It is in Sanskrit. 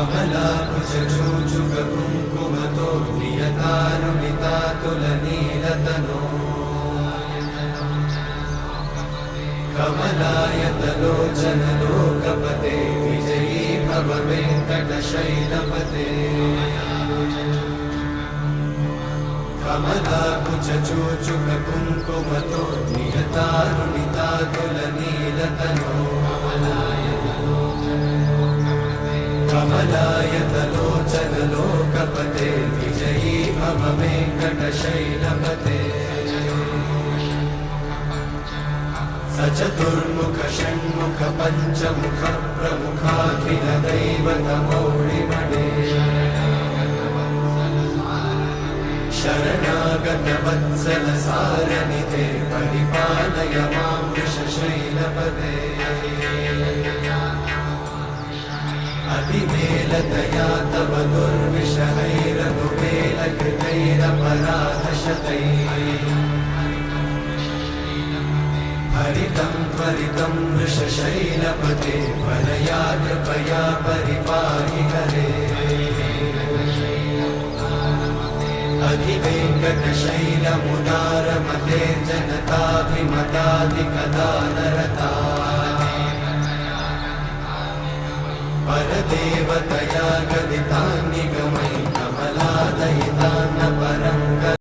कमलाकुचूचुककुङ्कुमतो नियतारुणितातुलनीलतनो कमलायतलोचनलोकपते विजयी भव वेङ्कटशैलपते कमलाकुचूचुककुङ्कुमतो नियतारुणितातुलनीलतनो कमलायतलोचनलोकपते विजयी भव वेङ्कटशैलपते सचतुर्मुख षण्मुख पञ्चमुख प्रमुखाखिल दैवतमौळिमणे शरणागत वत्सल सारनिधे परिपालय मां वृषशैलपते अतिवेलतया तव दुर्विषहैरनुवेलकृतैरपराधशतैः हरितं त्वरितं वृषशैलपते वरया कृपया परिपाहि हरे अधिवेङ्कटशैलमुदारमते जनताभिमताधिकदानरता